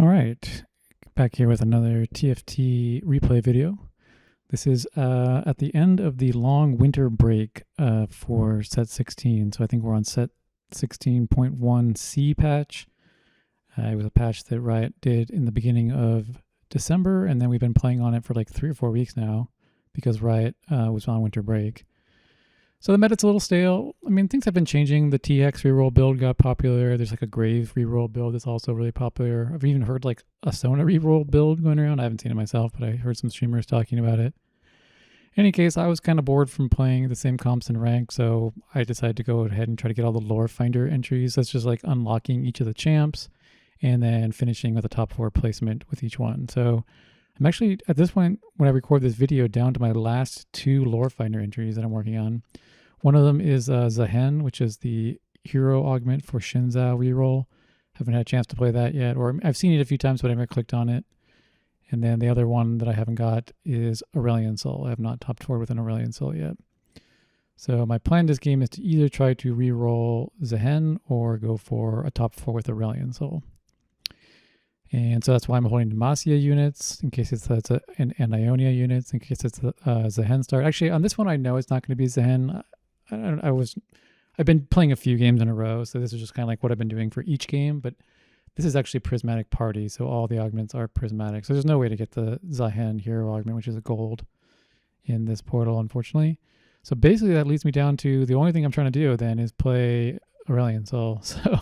All right, back here with another TFT replay video. This is at the end of the long winter break for set 16. So I think we're on set 16.1C patch. It was a patch that Riot did in the beginning of December, and then we've been playing on it for like 3 or 4 weeks now because Riot was on winter break. So the meta's a little stale. I mean, things have been changing. The TX reroll build got popular. There's like a Grave reroll build that's also really popular. I've even heard like a Sona reroll build going around. I haven't seen it myself, but I heard some streamers talking about it. In any case, I was kind of bored from playing the same comps in rank, so I decided to go ahead and try to get all the Lorefinder entries. That's just like unlocking each of the champs and then finishing with a top 4 placement with each one. So I'm actually, at this point, when I record this video, down to my last 2 Lorefinder entries that I'm working on. One of them is Zehen, which is the hero augment for Shinzao reroll. Haven't had a chance to play that yet, or I've seen it a few times, but I haven't clicked on it. And then the other one that I haven't got is Aurelion Soul. I have not topped forward with an Aurelion Soul yet. So my plan this game is to either try to reroll Zehen or go for a top 4 with Aurelion Soul. And so that's why I'm holding Demacia units, in case and Ionia units, in case it's a Zehen start. Actually, on this one, I know it's not going to be Zehen. I've been playing a few games in a row, so this is just kind of like what I've been doing for each game, but this is actually Prismatic Party, so all the augments are prismatic. So there's no way to get the Zehen hero augment, which is a gold, in this portal, unfortunately. So basically that leads me down to the only thing I'm trying to do then is play Aurelion Soul. So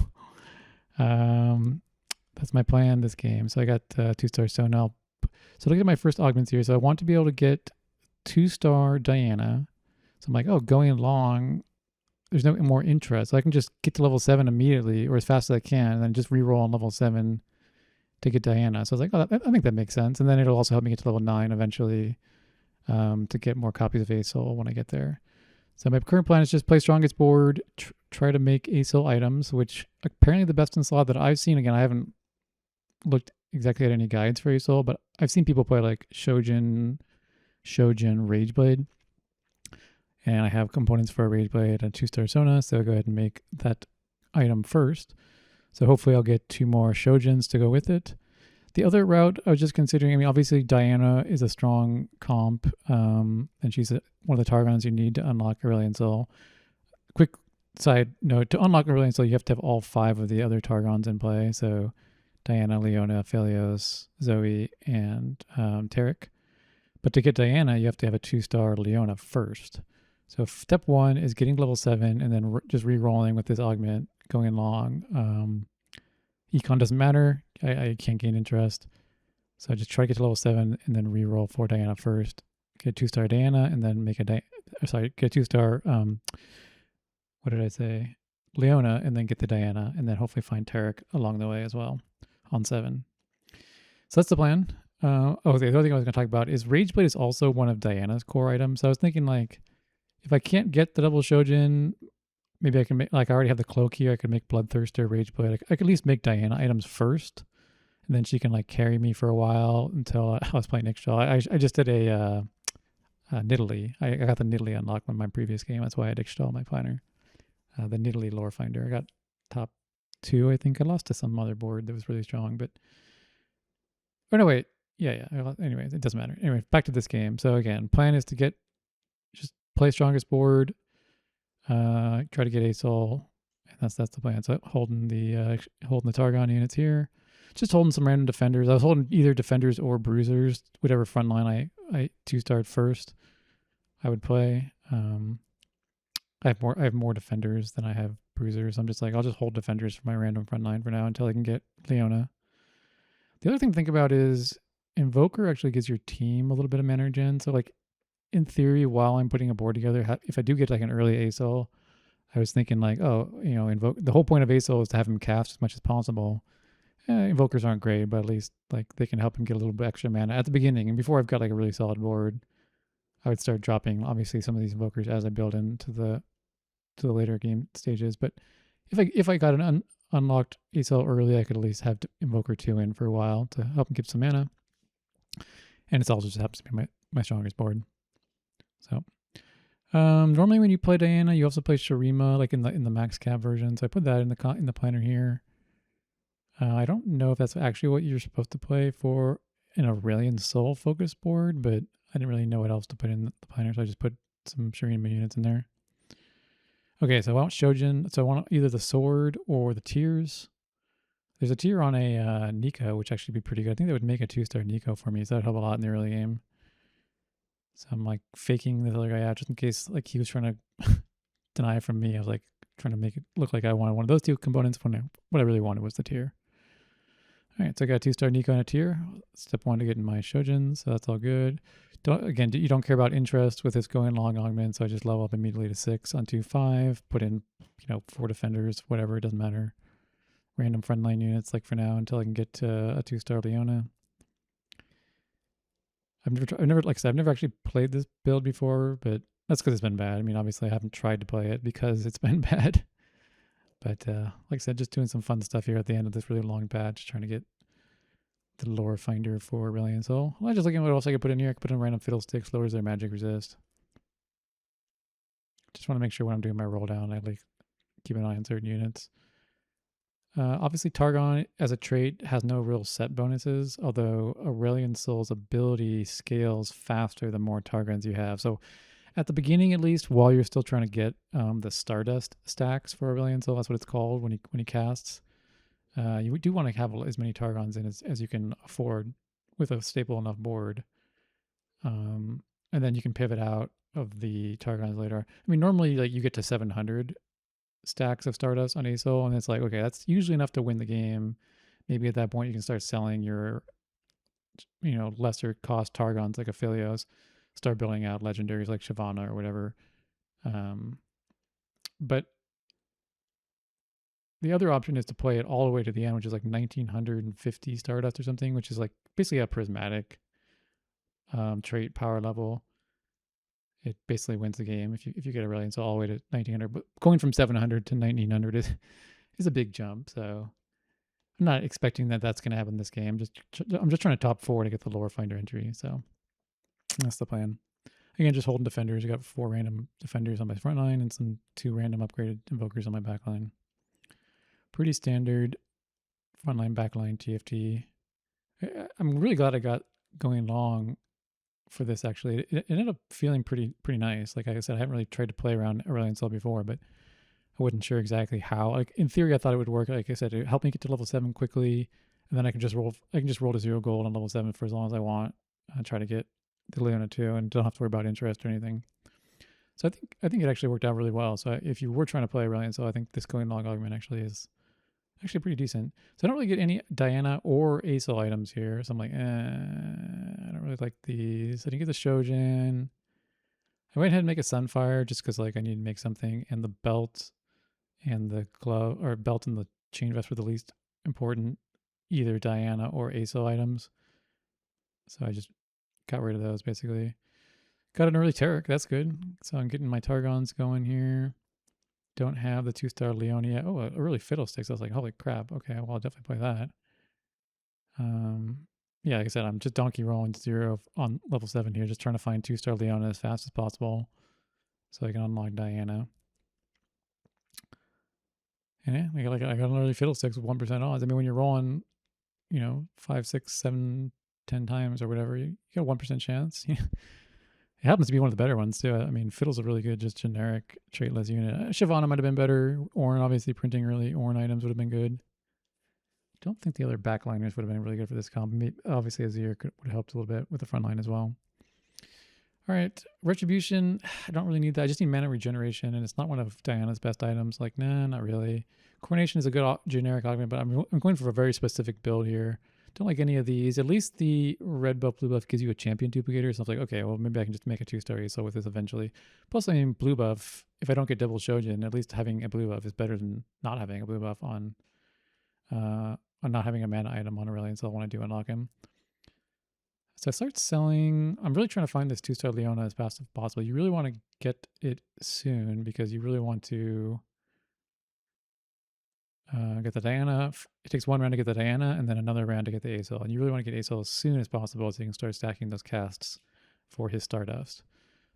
that's my plan this game. So I got 2-star Sona. So look at my first augments here. So I want to be able to get 2-star Diana. So I'm like, oh, going long, there's no more interest. So I can just get to level 7 immediately or as fast as I can and then just reroll on level 7 to get Diana. So I was like, oh, I think that makes sense. And then it'll also help me get to level 9 eventually to get more copies of ASOL when I get there. So my current plan is just play strongest board, try to make ASOL items, which apparently the best in slot that I've seen. Again, I haven't looked exactly at any guides for ASOL, but I've seen people play like Shojin, Rageblade. And I have components for a Rageblade and 2-star Sona, so I'll go ahead and make that item first. So hopefully I'll get 2 more Shojins to go with it. The other route I was just considering, I mean, obviously Diana is a strong comp, and she's one of the Targons you need to unlock Aurelion Soul. Quick side note, to unlock Aurelion Soul, you have to have all 5 of the other Targons in play. So Diana, Leona, Phelios, Zoe, and Tarek. But to get Diana, you have to have a 2-star Leona first. So step 1 is getting level 7 and then just re-rolling with this augment, going long. Econ doesn't matter. I can't gain interest. So I just try to get to level 7 and then re-roll for Diana first. Get 2-star Diana and then make get 2-star, what did I say? Leona, and then get the Diana and then hopefully find Tarek along the way as well on 7. So that's the plan. The other thing I was going to talk about is Rageblade is also one of Diana's core items. So I was thinking like, if I can't get the double Shojin, maybe I can make, like I already have the cloak here, I could make Bloodthirster, Rageblade. I could at least make Diana items first, and then she can like carry me for a while until I was playing Ixchel. I just did a Nidalee. I got the Nidalee unlocked in my previous game. That's why I had Ixchel my planner. The Nidalee Lorefinder. I got top 2, I think. I lost to some other board that was really strong, but... Oh, no, wait. Yeah. Anyways, it doesn't matter. Anyway, back to this game. So again, plan is to just play strongest board, try to get ASOL, and that's the plan. So holding the Targon units here, just holding some random defenders. I was holding either defenders or bruisers, whatever front line I 2-starred first, I would play. I have more defenders than I have bruisers. I'm just like, I'll just hold defenders for my random front line for now until I can get Leona. The other thing to think about is Invoker actually gives your team a little bit of mana regen. So like, in theory, while I'm putting a board together, if I do get like an early ASOL, I was thinking like, the whole point of ASOL is to have him cast as much as possible. Invokers aren't great, but at least like they can help him get a little bit extra mana at the beginning. And before I've got like a really solid board, I would start dropping obviously some of these invokers as I build into the later game stages. But if I got an unlocked ASOL early, I could at least have Invoker 2 in for a while to help him get some mana. And it's also just happens to be my strongest board. So normally when you play Diana, you also play Shurima like in the max cap version. So I put that in the planner here. I don't know if that's actually what you're supposed to play for an Aurelian Soul focus board, but I didn't really know what else to put in the planner, so I just put some Shuriken units in there. Okay, so I want Shojin. So I want either the sword or the tiers. There's a tier on a Nico, which actually would be pretty good. I think that would make a 2-star Nico for me, so that would help a lot in the early game. So I'm like faking this other guy out just in case like he was trying to deny it from me. I was like trying to make it look like I wanted one of those two components when what I really wanted was the tier. All right, so I got a 2-star Nico and a tier. Step 1 to get in my Shojin, so that's all good. You don't care about interest with this going long augment, so I just level up immediately to 6 on 2-5, put in, 4 defenders, whatever, it doesn't matter. Random frontline units like for now until I can get a 2-star Leona. I've never actually played this build before, but that's because it's been bad. I mean, obviously I haven't tried to play it because it's been bad. But like I said, just doing some fun stuff here at the end of this really long patch, trying to get the lore finder for Aurelion Soul. Well, I just looking at what else I could put in here. I could put in random fiddlesticks, lowers their magic resist. Just want to make sure when I'm doing my roll down, I like keep an eye on certain units. Obviously, Targon as a trait has no real set bonuses, although Aurelion Soul's ability scales faster the more Targons you have. So at the beginning, at least, while you're still trying to get the Stardust stacks for Aurelion Soul, that's what it's called when he casts. You do want to have as many Targons in as you can afford with a stable enough board. And then you can pivot out of the Targons later. I mean, normally like you get to 700 stacks of Stardust on ASOL, and it's like, okay, that's usually enough to win the game. Maybe at that point you can start selling your, lesser cost Targons like Aphelios, start building out legendaries like Shyvana or whatever. But the other option is to play it all the way to the end, which is like 1950 Stardust or something, which is like basically a prismatic trait power level. It basically wins the game if you get Aurelion Soul all the way to 1900. But going from 700 to 1900 is a big jump. So I'm not expecting that that's going to happen in this game. I'm just trying to top 4 to get the Lorefinding entry. So that's the plan. Again, just holding defenders. I got 4 random defenders on my front line and 2 random upgraded invokers on my back line. Pretty standard frontline, backline TFT. I'm really glad I got going long for this. Actually, it ended up feeling pretty nice. Like I said, I haven't really tried to play around Aurelion Soul before, but I wasn't sure exactly how. Like in theory, I thought it would work. Like I said, it helped me get to level 7 quickly, and then I can just roll to 0 gold on level 7 for as long as I want. Try to get the Leona too, and don't have to worry about interest or anything. So I think it actually worked out really well. So if you were trying to play Aurelion Soul, I think this going long augment actually is actually pretty decent. So I don't really get any Diana or ASOL items here. So I'm like, I don't really like these. I didn't get the Shojin. I went ahead and make a Sunfire just because like I need to make something. And the belt and the glove, or belt and the chain vest were the least important, either Diana or ASOL items. So I just got rid of those basically. Got an early Tarek, that's good. So I'm getting my Targons going here. Don't have the 2-star Leonia yet. Oh, a early Fiddlesticks. I was like, holy crap. Okay, well, I'll definitely play that. Yeah, like I said, I'm just donkey rolling 0 on level 7 here, just trying to find 2-star Leona as fast as possible so I can unlock Diana. And yeah, I got an early Fiddlesticks with 1% odds. I mean, when you're rolling, 5, 6, 7, 10 times or whatever, you got a 1% chance. It happens to be one of the better ones too. I mean, Fiddle's a really good, just generic traitless unit. Shyvana might have been better. Ornn, obviously, printing early Ornn items would have been good. Don't think the other backliners would have been really good for this comp. Obviously, Azir would have helped a little bit with the front line as well. All right, Retribution. I don't really need that. I just need mana regeneration, and it's not one of Diana's best items. Like, nah, not really. Coronation is a good generic augment, but I'm going for a very specific build here. Don't like any of these. At least the red buff, blue buff gives you a champion duplicator. So I was like, okay, well, maybe I can just make a 2-star ASO with this eventually. Plus, I mean, blue buff, if I don't get double Shojin, at least having a blue buff is better than not having a blue buff on not having a mana item on Aurelion Soul when I do unlock him. So I start selling. I'm really trying to find this 2-star Leona as fast as possible. You really want to get it soon because you really want to get the Diana. It takes 1 round to get the Diana and then another round to get the ASOL. And you really want to get ASOL as soon as possible so you can start stacking those casts for his Stardust.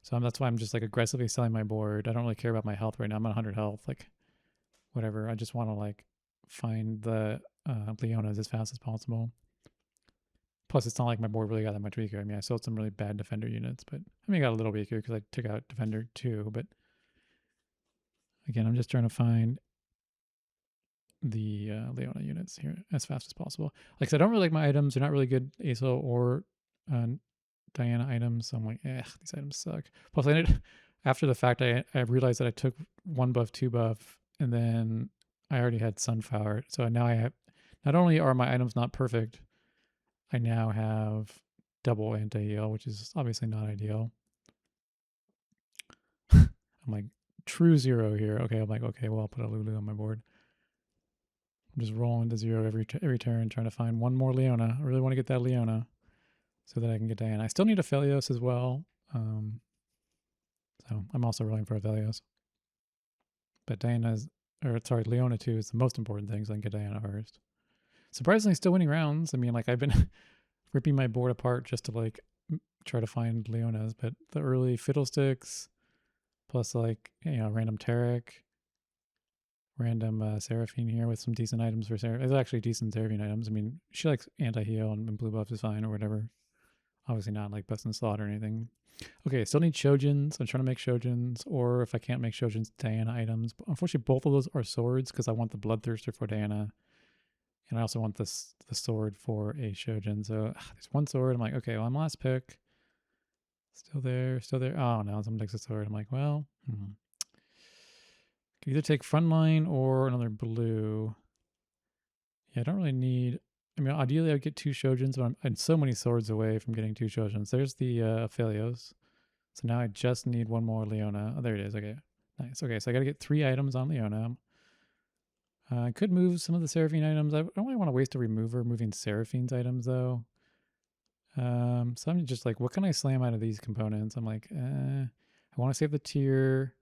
So that's why I'm just like aggressively selling my board. I don't really care about my health right now. I'm at 100 health. Like, whatever. I just want to like find the Leonas as fast as possible. Plus, it's not like my board really got that much weaker. I mean, I still had some really bad defender units, but I mean, I got a little weaker because I took out defender 2. But again, I'm just trying to find the Leona units here as fast as possible. Like I said, I don't really like my items. They're not really good ASO or Diana items. So I'm like, these items suck. Plus, I did, after the fact, I realized that I took 1 buff, 2 buff, and then I already had Sunflower. So now I have, not only are my items not perfect, I now have double anti-heal, which is obviously not ideal. I'm like, true 0 here. Okay, I'm like, okay, well, I'll put a Lulu on my board. I'm just rolling to 0 every turn, trying to find one more Leona. I really want to get that Leona so that I can get Diana. I still need a Aphelios as well. So I'm also rolling for Aphelios. But Diana's, or sorry, Leona too is the most important thing, so I can get Diana first. Surprisingly, still winning rounds. I mean, like I've been ripping my board apart just to like try to find Leonas, but the early Fiddlesticks plus like, you know, random Tarek, random Seraphine here with some decent items for Seraphine. There's actually decent Seraphine items. I mean, she likes anti-heal and blue buff is fine or whatever. Obviously not like busting slot or anything. Okay, I still need Shojins. I'm trying to make Shojins, or if I can't make Shojins, Diana items. But unfortunately, both of those are swords because I want the Bloodthirster for Diana. And I also want the sword for a Shojin. So there's one sword. I'm like, okay, well, I'm last pick. Still there, still there. Oh, no, someone takes a sword. I'm like, well, Could either take Frontline or another blue. Yeah, I don't really need... I mean, ideally, I'd get 2 Shojins, but I'm so many swords away from getting 2 Shojins. There's the Aphelios. So now I just need 1 more Leona. Oh, there it is. Okay, nice. Okay, so I got to get 3 items on Leona. I could move some of the Seraphine items. I don't really want to waste a remover moving Seraphine's items, though. So I'm just like, what can I slam out of these components? I'm like, I want to save the tier.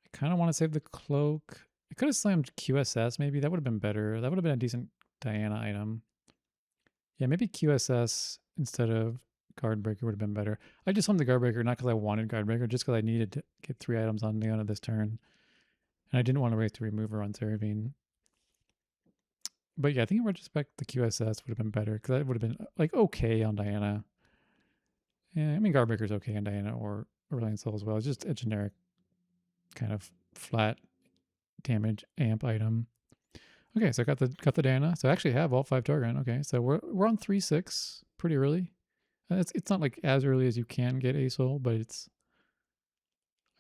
I kind of want to save the cloak. I could have slammed QSS, maybe. That would have been better. That would have been a decent Diana item. Yeah, maybe QSS instead of Guardbreaker would have been better. I just slammed the Guardbreaker, not because I wanted Guardbreaker, just because I needed to get 3 items on Leona this turn. And I didn't want to waste a remover on Seraphine. But yeah, I think in retrospect, the QSS would have been better because that would have been like okay on Diana. Yeah, I mean, Guardbreaker's okay on Diana or Aurelion Soul as well. It's just a generic kind of flat damage amp item. Okay, so I got the Diana. So I actually have all 5 Targon. Okay, so we're on 3-6 pretty early. It's not like as early as you can get a soul, but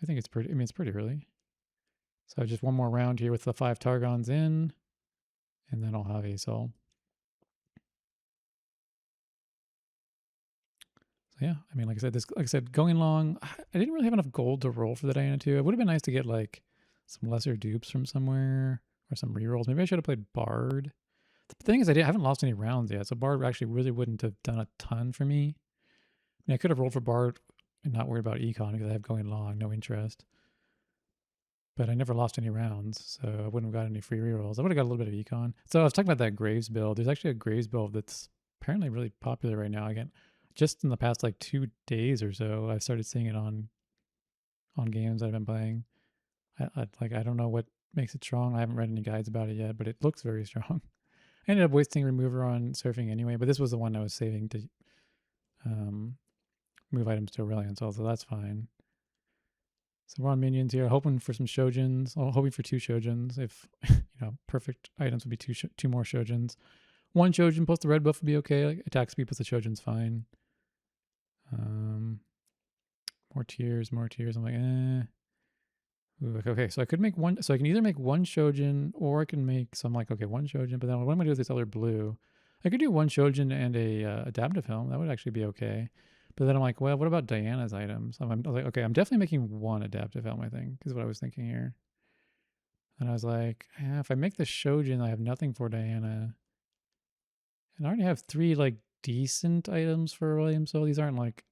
I think it's pretty. I mean, it's pretty early. So just one more round here with the 5 Targons in, and then I'll have a soul. So yeah, I mean, like I said, going long, I didn't really have enough gold to roll for the Diana 2. It would have been nice to get like some lesser dupes from somewhere or some rerolls. Maybe I should have played Bard. The thing is, I haven't lost any rounds yet, so Bard actually really wouldn't have done a ton for me. I mean, I could have rolled for Bard and not worried about econ because I have going long, no interest. But I never lost any rounds, so I wouldn't have got any free rerolls. I would have got a little bit of econ. So I was talking about that Graves build. There's actually a Graves build that's apparently really popular right now. Again, just in the past like 2 days or so, I started seeing it on games I've been playing. I don't know what makes it strong. I haven't read any guides about it yet, but it looks very strong. I ended up wasting remover on surfing anyway, but this was the one I was saving to move items to Aurelion Soul, so that's fine. So we're on minions here, hoping for some Shojins. Oh, hoping for 2 Shojins. If, perfect items would be 2 more Shojins. 1 Shojin plus the red buff would be okay. Like attack speed plus the Shojin's fine. More tiers. I'm like, Ooh, okay, so I could make 1. So I can either make 1 Shojin or I can make some like, okay, 1 Shojin. But then what am I going to do with this other blue? I could do 1 Shojin and a adaptive helm. That would actually be okay. But then I'm like, well, what about Diana's items? I was like, okay, I'm definitely making 1 adaptive helm, I think, is what I was thinking here. And I was like, if I make the Shojin, I have nothing for Diana. And I already have 3 like decent items for William, so these aren't like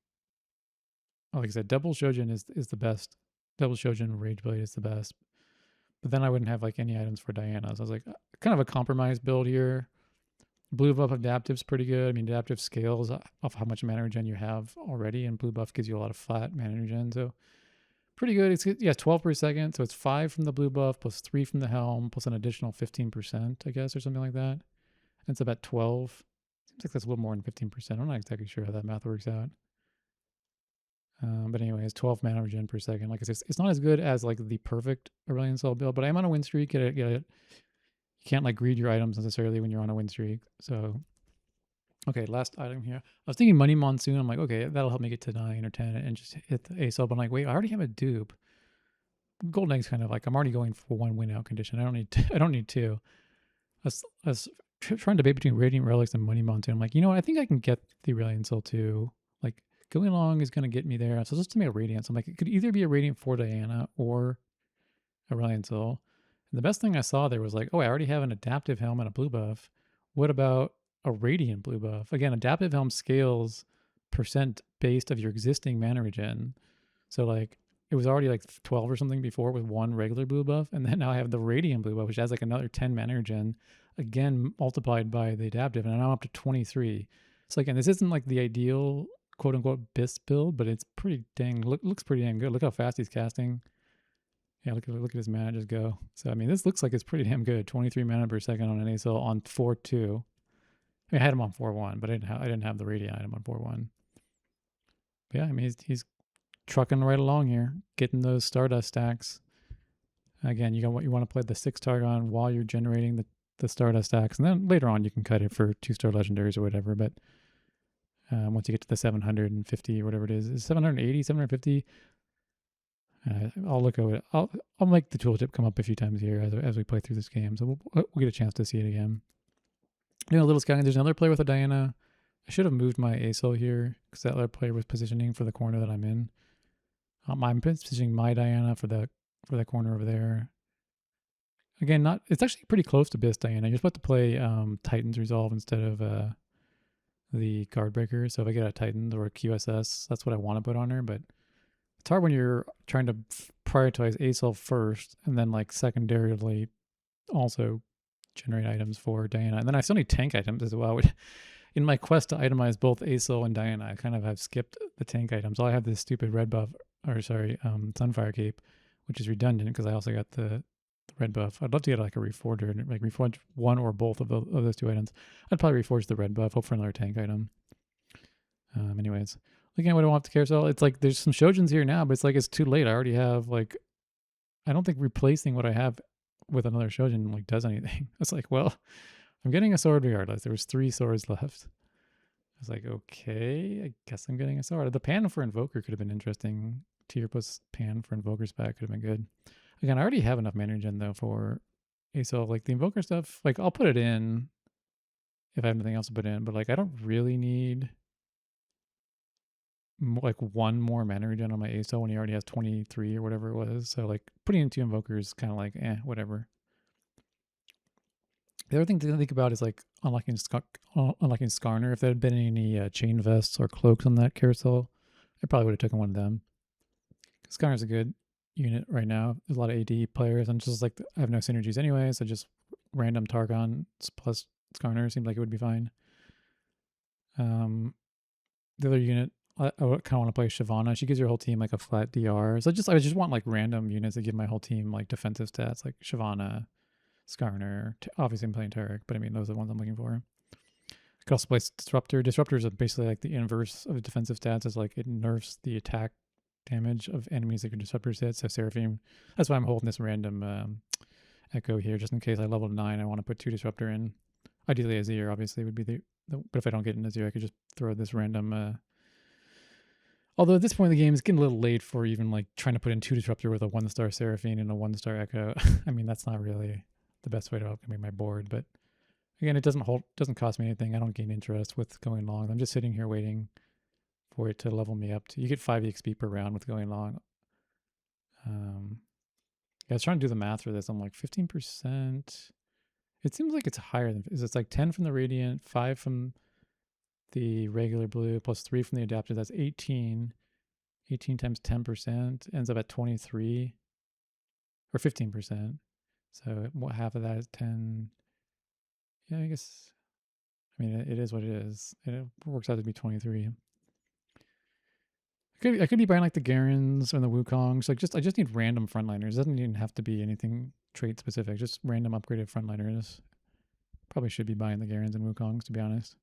I said, double Shojin is the best. Double Shojin Rageblade is the best. But then I wouldn't have like any items for Diana. So I was like, kind of a compromise build here. Blue buff adaptive's pretty good. I mean, adaptive scales off how much mana regen you have already, and blue buff gives you a lot of flat mana regen. So pretty good. It's yeah, 12 per second. So it's 5 from the blue buff plus 3 from the helm plus an additional 15%, I guess, or something like that. And it's about 12. Seems like that's a little more than 15%. I'm not exactly sure how that math works out. But anyways, 12 mana regen per second. Like I said, it's not as good as like the perfect Aurelion Soul build, but I'm on a win streak. Get it. You can't like greed your items necessarily when you're on a win streak. So, okay, last item here. I was thinking Money Monsoon. I'm like, okay, that'll help me get to 9 or 10 and just hit the ace up. I'm like, wait, I already have a dupe. Golden Egg's kind of like I'm already going for 1 win out condition. I don't need I don't need 2. I was trying to debate between Radiant Relics and Money Monsoon. I'm like, you know what? I think I can get the Aurelion Soul too. Like going long is going to get me there. So just to make a Radiant. So I'm like, it could either be a Radiant for Diana or Aurelion Soul. And the best thing I saw there was like, oh, I already have an adaptive helm and a blue buff. What about a Radiant blue buff? Again, adaptive helm scales percent based of your existing mana regen. So like it was already like 12 or something before with 1 regular blue buff, and then now I have the Radiant blue buff, which has like another 10 mana regen, again multiplied by the adaptive, and now I'm up to 23. So again, this isn't like the ideal quote unquote BIS build, but it's pretty dang looks pretty dang good. Look how fast he's casting. Yeah, look at his mana just go. So I mean, this looks like it's pretty damn good. 23 mana per second on an ASL on 4-2. I mean, I had him on 4-1, but I didn't have the Radiant item on 4-1. But yeah, I mean, he's trucking right along here, getting those Stardust stacks. Again, you want to play the 6 Targon while you're generating the Stardust stacks, and then later on you can cut it for 2-star legendaries or whatever. But once you get to the 750 or whatever it is 780, 750. I'll look over it. I'll make the tooltip come up a few times here as we play through this game, so we'll get a chance to see it again. You know, a little scouting. There's another player with a Diana. I should have moved my ASL here because that other player was positioning for the corner that I'm in. I'm positioning my Diana for that corner over there. Again, it's actually pretty close to BIS Diana. You're supposed to play Titan's Resolve instead of the Guard Breaker. So if I get a Titans or a QSS, that's what I want to put on her. But it's hard when you're trying to prioritize ASL first and then like secondarily also generate items for Diana. And then I still need tank items as well. In my quest to itemize both ASL and Diana, I kind of have skipped the tank items. All I have this stupid red buff, Sunfire Cape, which is redundant because I also got the red buff. I'd love to get like a Reforger and like reforge one or both of those 2 items. I'd probably reforge the red buff, hope for another tank item. Anyways, looking at what I want to carousel, it's like there's some Shojins here now, but it's like it's too late. I already have like, I don't think replacing what I have with another Shojin like does anything. It's like, well, I'm getting a sword regardless. There was 3 swords left. I was like, okay, I guess I'm getting a sword. The pan for Invoker could have been interesting. Tier plus pan for Invoker spec could have been good. Again, I already have enough mana regen though for ASL. Like the Invoker stuff, like I'll put it in if I have nothing else to put in, but like I don't really need like 1 more mana regen on my ASL when he already has 23 or whatever it was. So like putting in 2 Invokers kind of like, whatever. The other thing to think about is like unlocking Skarner. If there had been any chain vests or cloaks on that carousel, I probably would have taken one of them. Skarner's a good unit right now. There's a lot of AD players, and just like I have no synergies anyway, so just random Targon plus Skarner seemed like it would be fine. The other unit, I kind of want to play Shyvana. She gives your whole team like a flat DR. So I just want like random units that give my whole team like defensive stats, like Shyvana, Skarner. Obviously, I'm playing Tarek, but I mean those are the ones I'm looking for. I could also play Disruptor. Disruptor is basically like the inverse of defensive stats. Is like it nerfs the attack damage of enemies that your disruptors hit. So Seraphim, that's why I'm holding this random Echo here, just in case I level 9. I want to put 2 Disruptor in. Ideally, Azir obviously would be the but if I don't get an Azir, I could just throw this random. Although at this point in the game, it's getting a little late for even like trying to put in 2 Disruptor with a 1-star Seraphine and a 1-star Echo. I mean, that's not really the best way to optimize my board, but again, it doesn't cost me anything. I don't gain interest with going long. I'm just sitting here waiting for it to level me up. You get 5 EXP per round with going long. I was trying to do the math for this. I'm like 15%. It seems like it's higher than, it's like 10 from the Radiant, 5 from the regular blue, plus 3 from the adaptive. That's 18. 18 times 10% ends up at 23 or 15%. So half of that is 10. Yeah, I guess, I mean, it is what it is. It works out to be 23. I could be buying like the Garens and the Wukongs. Like I just need random frontliners. It doesn't even have to be anything trait specific. Just random upgraded frontliners. Probably should be buying the Garens and Wukongs, to be honest.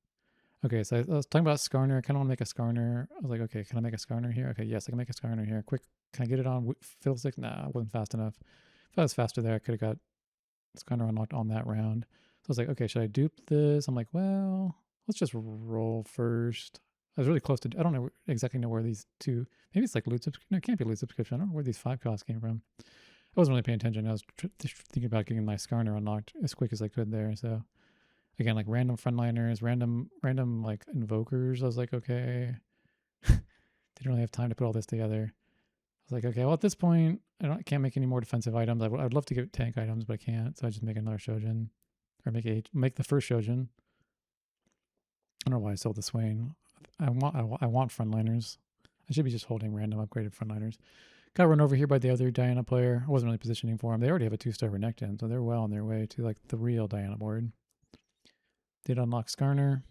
Okay, so I was talking about Skarner. I kind of want to make a Skarner. I was like, okay, can I make a Skarner here? Okay, yes, I can make a Skarner here. Quick, can I get it on Fiddlestick? Nah, I wasn't fast enough. If I was faster there, I could have got Skarner unlocked on that round. So I was like, okay, should I dupe this? I'm like, well, let's just roll first. I was really close to, I don't know exactly know where these two, maybe it's like loot subscription. No, it can't be loot subscription. I don't know where these 5 costs came from. I wasn't really paying attention. I was just thinking about getting my Skarner unlocked as quick as I could there. So again, like random frontliners, random like invokers. I was like, okay. Didn't really have time to put all this together. I was like, okay, well at this point, I can't make any more defensive items. I'd love to get tank items, but I can't. So I just make another Shojin, or make the first Shojin. I don't know why I sold the Swain. I want frontliners. I should be just holding random upgraded frontliners. Got run over here by the other Diana player. I wasn't really positioning for him. They already have a 2-star Renekton, so they're well on their way to like the real Diana board. Did unlock Skarner.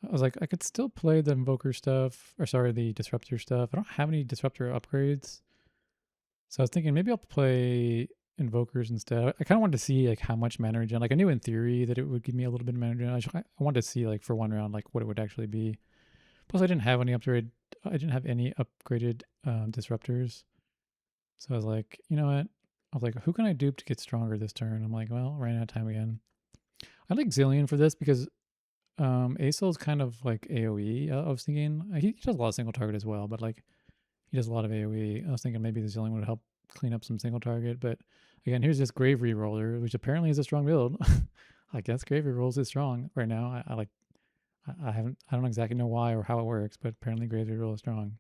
I was like, I could still play the Invoker stuff, or sorry, the Disruptor stuff. I don't have any Disruptor upgrades. So I was thinking maybe I'll play Invokers instead. I kind of wanted to see like how much mana regen. Like I knew in theory that it would give me a little bit of mana regen. I wanted to see like for one round like what it would actually be. Plus I didn't have any upgraded disruptors. So I was like, you know what? I was like, who can I dupe to get stronger this turn? I'm like, well, ran out of time again. I like Zillion for this because Aesol is kind of like AoE. I was thinking he does a lot of single target as well, but like he does a lot of AoE. I was thinking maybe the Zillion would help clean up some single target, but again, here's this Grave Reroller, which apparently is a strong build. I guess Grave Rerolls is strong right now. I don't exactly know why or how it works, but apparently Grave Reroll is strong.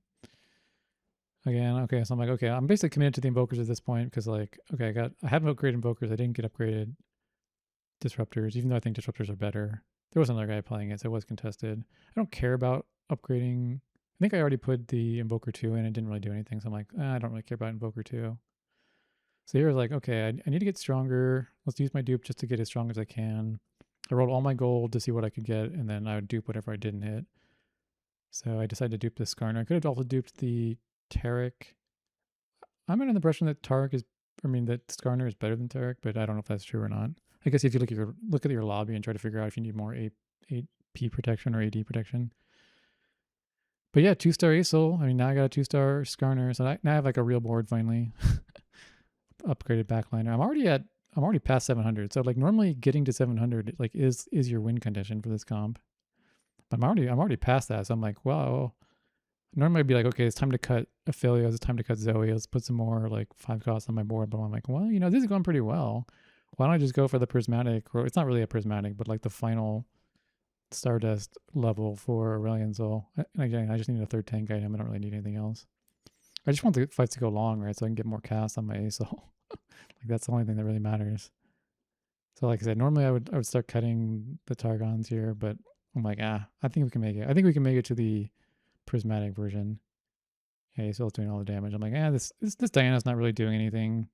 Again, okay, so I'm like, okay, I'm basically committed to the invokers at this point because like, okay, I have upgraded invokers. I didn't get upgraded disruptors, even though I think disruptors are better. There was another guy playing it, so it was contested. I don't care about upgrading. I think I already put the Invoker 2 in. It didn't really do anything, so I'm like, I don't really care about Invoker 2. So here I was like, okay, I need to get stronger. Let's use my dupe just to get as strong as I can. I rolled all my gold to see what I could get, and then I would dupe whatever I didn't hit. So I decided to dupe the Skarner. I could have also duped the Tarek. I'm under the impression that that Skarner is better than Tarek, but I don't know if that's true or not. I guess if you look at your lobby and try to figure out if you need more 8P protection or AD protection. But yeah, 2-star Aesol. I mean, now I got a 2-star Skarner, so now I have like a real board finally. Upgraded backliner. I'm already past 700. So like normally getting to 700 like is your win condition for this comp. But I'm already past that. So I'm like, wow. Normally I'd be like, okay, it's time to cut Aphelios, it's time to cut Zoe. Let's put some more like 5 costs on my board. But I'm like, well, this is going pretty well. Why don't I just go for the prismatic, or it's not really a prismatic, but like the final Stardust level for Aurelion Soul. And again, I just need a 3rd tank item. I don't really need anything else. I just want the fights to go long, right? So I can get more cast on my Aesol. Like that's the only thing that really matters. So like I said, normally I would start cutting the Targons here, but I'm like, I think we can make it. I think we can make it to the prismatic version. Yeah, Aesol's doing all the damage. I'm like, this Diana's not really doing anything.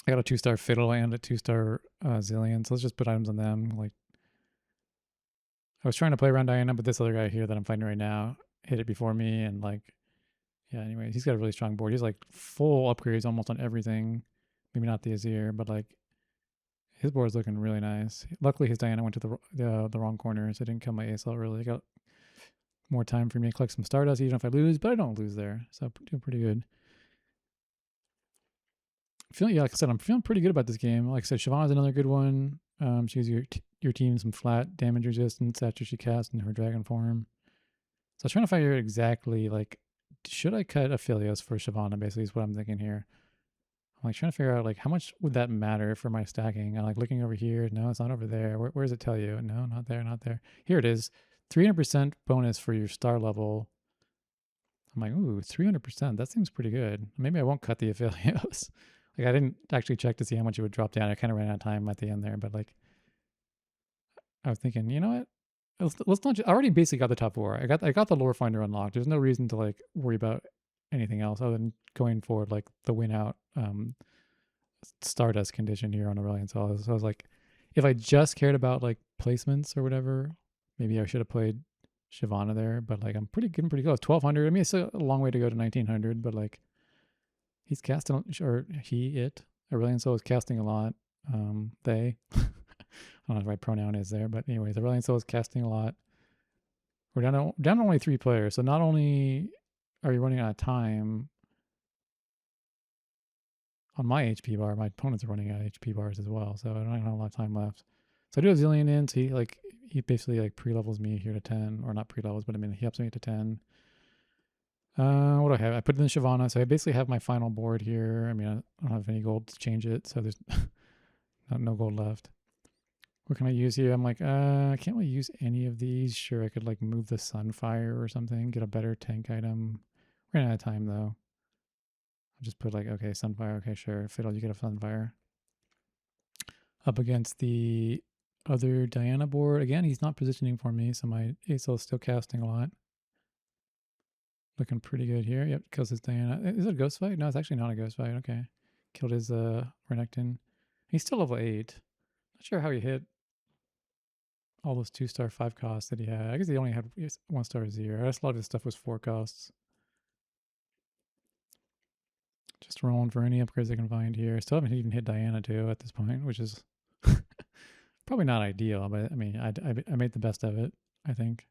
I got a 2-star Fiddle and a 2-star Zillion, so let's just put items on them. Like, I was trying to play around Diana, but this other guy here that I'm fighting right now hit it before me, and like, yeah, anyways, he's got a really strong board. He's like full upgrades almost on everything. Maybe not the Azir, but like his board's looking really nice. Luckily, his Diana went to the wrong corner, so I didn't kill my Aesol really. I got more time for me to collect some Stardust, even if I lose, but I don't lose there, so I'm doing pretty good. Like I said, I'm feeling pretty good about this game. Like I said, Shyvana's another good one. She gives your team some flat damage resistance after she casts in her dragon form. So I was trying to figure out exactly, like, should I cut Aphelios for Shyvana, basically, is what I'm thinking here. I'm like trying to figure out, like, how much would that matter for my stacking? I'm like looking over here. No, it's not over there. Where does it tell you? No, not there, not there. Here it is. 300% bonus for your star level. I'm like, ooh, 300%. That seems pretty good. Maybe I won't cut the Aphelios. Like I didn't actually check to see how much it would drop down. I kind of ran out of time at the end there, but like I was thinking, you know what? Let's not. I already basically got the top 4. I got the Lorefinder unlocked. There's no reason to like worry about anything else other than going forward like the win out Stardust condition here on Aurelion. So I was like, if I just cared about like placements or whatever, maybe I should have played Shyvana there, but like I'm getting pretty close. 1200. I mean, it's a long way to go to 1900, but like he's casting, or it. Aurelion Sol is casting a lot. They. I don't know what the right pronoun is there, but anyways, Aurelion Sol is casting a lot. We're down to only 3 players, so not only are you running out of time on my HP bar, my opponents are running out of HP bars as well, so I don't have a lot of time left. So I do have Zillion in, so he basically like pre-levels me here to 10, or not pre-levels, but I mean he helps me to 10. What do I have? I put it in Shyvana, so I basically have my final board here. I mean, I don't have any gold to change it, so there's no gold left. What can I use here? I'm like, I can't really use any of these. Sure, I could like move the Sunfire or something, get a better tank item. We're running out of time though. I'll just put like, okay, Sunfire, okay, sure. Fiddle, you get a Sunfire. Up against the other Diana board. Again, he's not positioning for me, so my ASL is still casting a lot. Looking pretty good here. Yep, kills his Diana. Is it a ghost fight? No, it's actually not a ghost fight. Okay. Killed his Renekton. He's still level 8. Not sure how he hit all those 2-star 5 costs that he had. I guess he only had 1-star 0. I guess a lot of his stuff was 4 costs. Just rolling for any upgrades I can find here. Still haven't even hit Diana too at this point, which is probably not ideal, but I mean, I made the best of it, I think.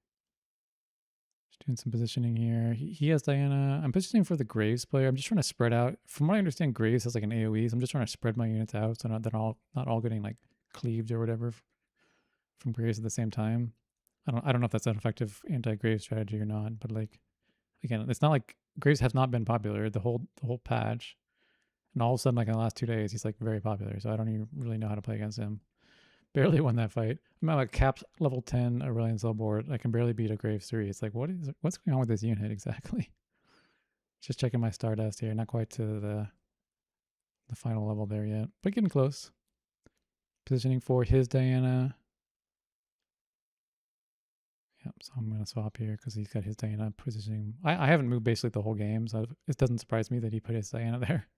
Just doing some positioning here. He has Diana. I'm positioning for the Graves player. I'm just trying to spread out. From what I understand, Graves has like an AoE, so I'm just trying to spread my units out so they're not all getting like cleaved or whatever from Graves at the same time. I don't know if that's an effective anti-Graves strategy or not, but like again, it's not like Graves has not been popular the whole patch, and all of a sudden, like in the last 2 days, he's like very popular. So I don't even really know how to play against him. Barely won that fight. I'm at like capped level 10 Aurelion Sol board. I can barely beat a Graves 3. It's like what's going on with this unit exactly? Just checking my Stardust here. Not quite to the final level there yet, but getting close. Positioning for his Diana. Yep, so I'm going to swap here because he's got his Diana positioning. I haven't moved basically the whole game, so it doesn't surprise me that he put his Diana there.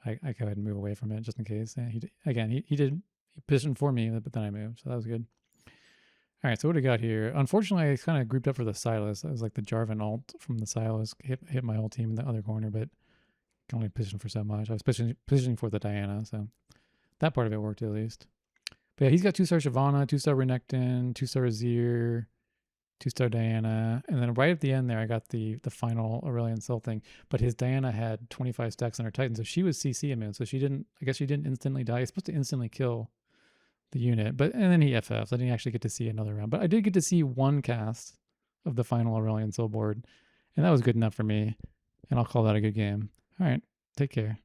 I go ahead and move away from it just in case. Yeah, he positioned for me, but then I moved, so that was good. All right, so what do we got here? Unfortunately, I kind of grouped up for the Silas. I was like the Jarvan ult from the Silas hit my whole team in the other corner, but can only position for so much. I was positioning for the Diana, so that part of it worked at least. But yeah, he's got 2-star Shyvana, 2-star Renekton, 2-star Azir, 2-star Diana, and then right at the end there, I got the final Aurelion Sol thing. But his Diana had 25 stacks on her Titan, so she was CC immune. So I guess she didn't instantly die. He's supposed to instantly kill the unit, and then he FFs. I didn't actually get to see another round, but I did get to see one cast of the final Aurelion Sol board, and that was good enough for me. And I'll call that a good game. All right, take care.